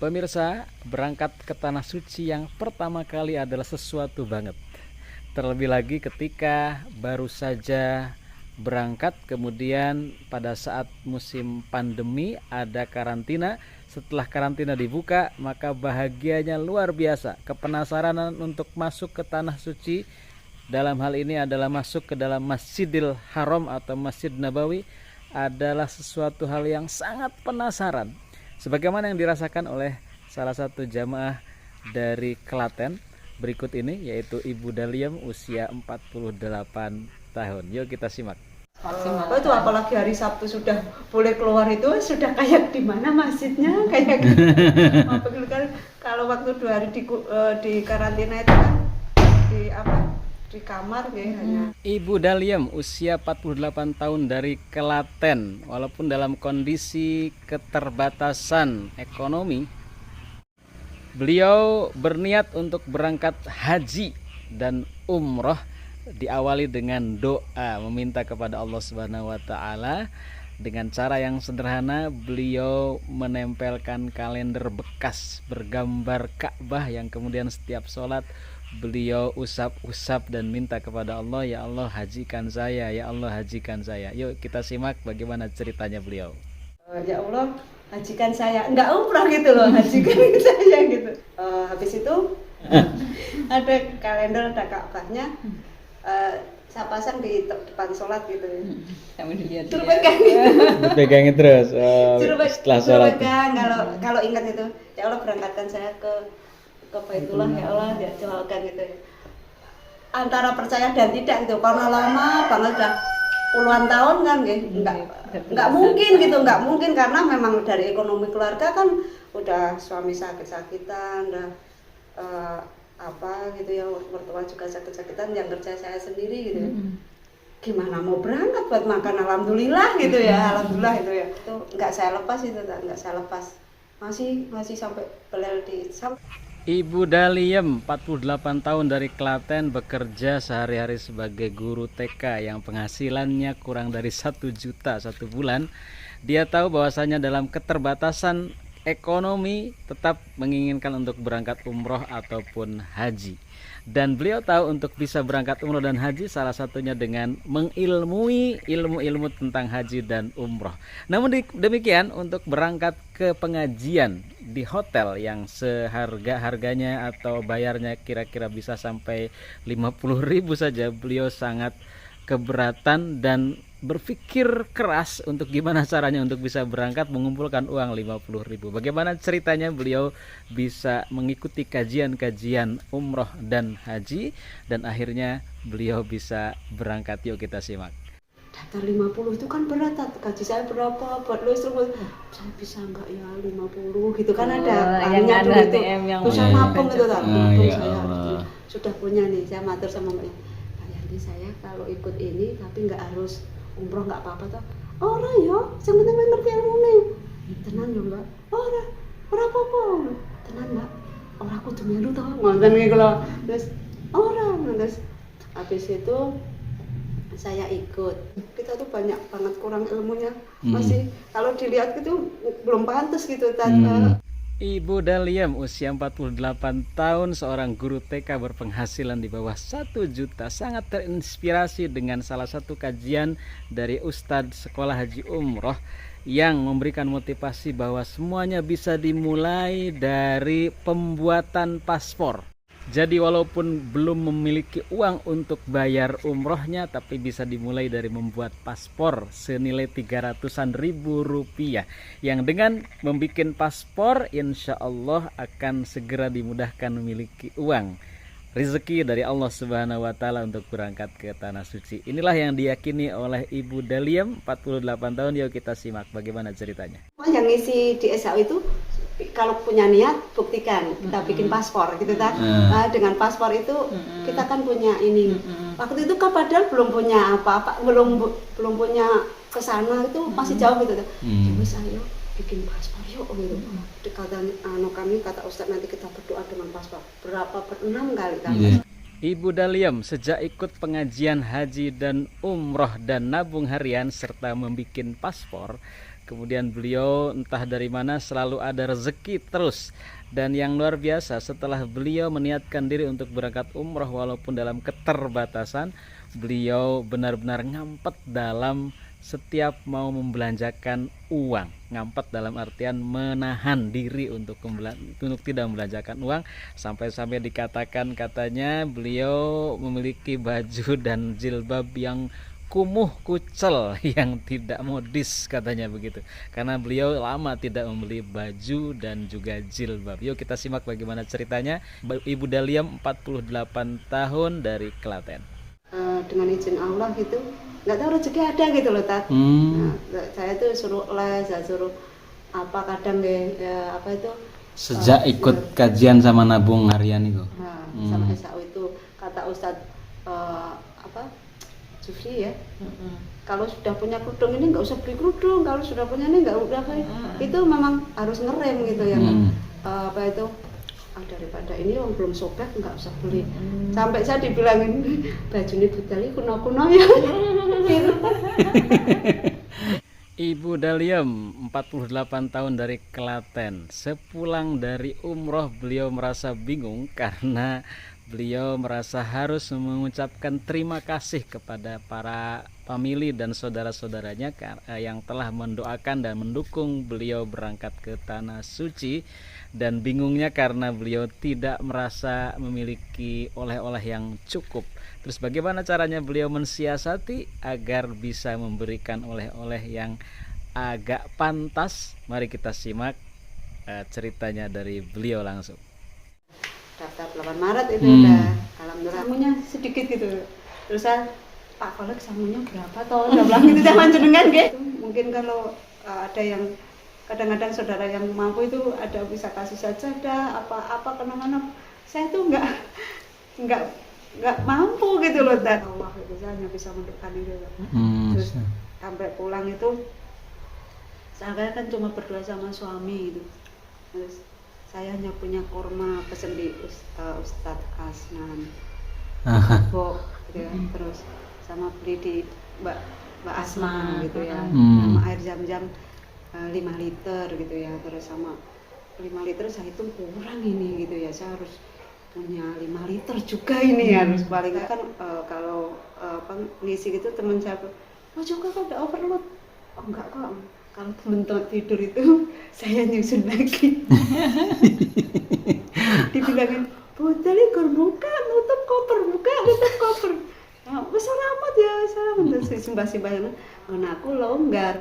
Pemirsa, berangkat ke tanah suci yang pertama kali adalah sesuatu banget. Terlebih lagi ketika baru saja berangkat, kemudian pada saat musim pandemi ada karantina. Setelah karantina dibuka, maka bahagianya luar biasa. Kepenasaranan untuk masuk ke tanah suci, dalam hal ini adalah masuk ke dalam Masjidil Haram atau Masjid Nabawi, adalah sesuatu hal yang sangat penasaran. Sebagaimana yang dirasakan oleh salah satu jamaah dari Klaten berikut ini, yaitu Ibu Daliam usia 48 tahun. Yuk kita simak. Itu apalagi hari Sabtu sudah boleh keluar, itu sudah kayak di mana masjidnya kayak gitu. Kan kalau waktu 2 hari di karantina itu kan di kamar hanya. Ibu Daliam usia 48 tahun dari Klaten, walaupun dalam kondisi keterbatasan ekonomi, beliau berniat untuk berangkat haji dan umroh. Diawali dengan doa, meminta kepada Allah Subhanahu wa Ta'ala. Dengan cara yang sederhana, beliau menempelkan kalender bekas bergambar Ka'bah yang kemudian setiap sholat beliau usap-usap dan minta kepada Allah, ya Allah hajikan saya, ya Allah hajikan saya. Yuk kita simak bagaimana ceritanya beliau. Ya Allah hajikan saya, enggak umrah gitu loh, hajikan saya gitu. Habis itu ada kalender, ada Ka'bahnya, saya pasang di depan sholat gitu ya. Sambil dilihat. Suruh pegang. Pegangin terus setelah sholat. Pegang, kalau ingat itu, ya Allah berangkatkan saya ke Baitullah, ya Allah, ya doakan gitu ya. Antara percaya dan tidak gitu, karena lama banget, udah puluhan tahun kan gitu. Enggak mungkin karena memang dari ekonomi keluarga kan udah suami sakit-sakitan, udah gitu ya, mertua juga sakit-sakitan, yang kerja saya sendiri gitu ya. Gimana mau berangkat buat makan, alhamdulillah gitu ya, alhamdulillah itu ya. Itu enggak saya lepas itu, enggak saya lepas. Masih sampai belel di Ibu Daliam 48 tahun dari Klaten bekerja sehari-hari sebagai guru TK yang penghasilannya kurang dari 1 juta 1 bulan. Dia tahu bahwasanya dalam keterbatasan ekonomi tetap menginginkan untuk berangkat umroh ataupun haji. Dan beliau tahu untuk bisa berangkat umroh dan haji salah satunya dengan mengilmui ilmu-ilmu tentang haji dan umroh. Namun demikian, untuk berangkat ke pengajian di hotel yang harganya atau bayarnya kira-kira bisa sampai 50.000 saja, beliau sangat keberatan dan berpikir keras untuk gimana caranya untuk bisa berangkat mengumpulkan uang 50.000. Bagaimana ceritanya beliau bisa mengikuti kajian-kajian umroh dan haji dan akhirnya beliau bisa berangkat. Yuk kita simak. Daftar 50 itu kan berat, gaji saya berapa buat lo instrumen, saya bisa enggak ya 50 gitu kan, ada yang dulu itu ATM yang bisa nabung itu kan. Ya Saya Allah. sudah punya nih, saya matur sama mbaknya, Yanti saya kalau ikut ini tapi enggak harus umroh, enggak apa-apa toh. Ora ya, sing penting ngerti ilmune. Tenan lho Mbak. Ora apa-apa. Tenan Mbak. Ora kudu melu toh. Ngoten iki lho. Terus terus habis itu saya ikut. Kita tuh banyak banget kurang ilmunya. Masih kalau dilihat itu belum pantas gitu. Ibu Daliam usia 48 tahun, seorang guru TK berpenghasilan di bawah 1 juta, sangat terinspirasi dengan salah satu kajian dari Ustadz Sekolah Haji Umroh yang memberikan motivasi bahwa semuanya bisa dimulai dari pembuatan paspor. Jadi walaupun belum memiliki uang untuk bayar umrohnya, tapi bisa dimulai dari membuat paspor senilai 300-an ribu rupiah. Yang dengan membuat paspor insya Allah akan segera dimudahkan memiliki uang. Rezeki dari Allah Subhanahu wa Ta'ala untuk berangkat ke tanah suci. Inilah yang diyakini oleh Ibu Daliam 48 tahun. Yuk kita simak bagaimana ceritanya. Yang ngisi di SAU itu kalau punya niat buktikan, kita bikin paspor gitu kan. Nah, dengan paspor itu kita kan punya ini. Waktu itu kan padahal belum punya apa-apa, belum punya kesana, itu masih jauh gitu. Coba saya bikin paspor yuk gitu. Kata kami, kata Ustadz, nanti kita berdoa dengan paspor. Berapa? 6 kali kan. Ibu Daliam sejak ikut pengajian haji dan umroh dan nabung harian serta membuat paspor, Kemudian beliau entah dari mana selalu ada rezeki terus. Dan yang luar biasa, setelah beliau meniatkan diri untuk berangkat umroh walaupun dalam keterbatasan, beliau benar-benar ngampet dalam setiap mau membelanjakan uang. Ngampet dalam artian menahan diri untuk tidak membelanjakan uang, sampai-sampai dikatakan katanya beliau memiliki baju dan jilbab yang kumuh kucel yang tidak modis katanya begitu, karena beliau lama tidak membeli baju dan juga jilbab. Yuk kita simak bagaimana ceritanya Ibu Daliam 48 tahun dari Klaten. Dengan izin Allah gitu, nggak tahu rezeki ada gitu loh Tat. Nah, saya tuh suruh les, saya suruh apa kadang ya, apa itu Sejak ikut kajian sama nabung harian itu. Sama SAU itu kata Ustadz apa Jufri ya, kalau sudah punya kerudung ini nggak usah beli kerudung, kalau sudah punya ini nggak usah beli. Itu memang harus ngerem gitu ya. Apa itu daripada ini yang belum sobek nggak usah beli. Sampai saya dibilangin baju ini Budali kuno-kuno ya. Ibu Daliam 48 tahun dari Klaten. Sepulang dari umroh beliau merasa bingung karena beliau merasa harus mengucapkan terima kasih kepada para famili dan saudara-saudaranya yang telah mendoakan dan mendukung beliau berangkat ke Tanah Suci, dan bingungnya karena beliau tidak merasa memiliki oleh-oleh yang cukup. Terus bagaimana caranya beliau mensiasati agar bisa memberikan oleh-oleh yang agak pantas? Mari kita simak ceritanya dari beliau langsung. Daftar 8 Maret itu udah alhamdulillah samunya sedikit gitu. Terus saya Pak Kolek samunya berapa toh? Udah bilang gitu zaman jenengan gitu. Mungkin kalau ada yang kadang-kadang saudara yang mampu itu ada bisa kasih saja ada apa-apa kenang-kenang. Saya tuh nggak mampu gitu loh dan Allah itu saya hanya bisa mendoakan itu. Terus sampai pulang itu saya kan cuma berdua sama suami gitu. Terus saya hanya punya kurma pesen di Ustadz Asnan, Bok, gitu ya. Terus sama beli di Mbak Asma gitu ya, sama air jam-jam 5 liter gitu ya. Terus sama 5 liter saya hitung kurang ini gitu ya, saya harus punya 5 liter juga ini harus paling kan kalau ngisi gitu teman saya, oh juga kok ada overload, oh enggak kok. Kalau teman-teman tidur itu saya nyusun lagi. Dibilangin, Budali buka, nutup koper, buka, nutup koper. Nah, besar amat ya, saya sembah-sembah. Karena aku longgar.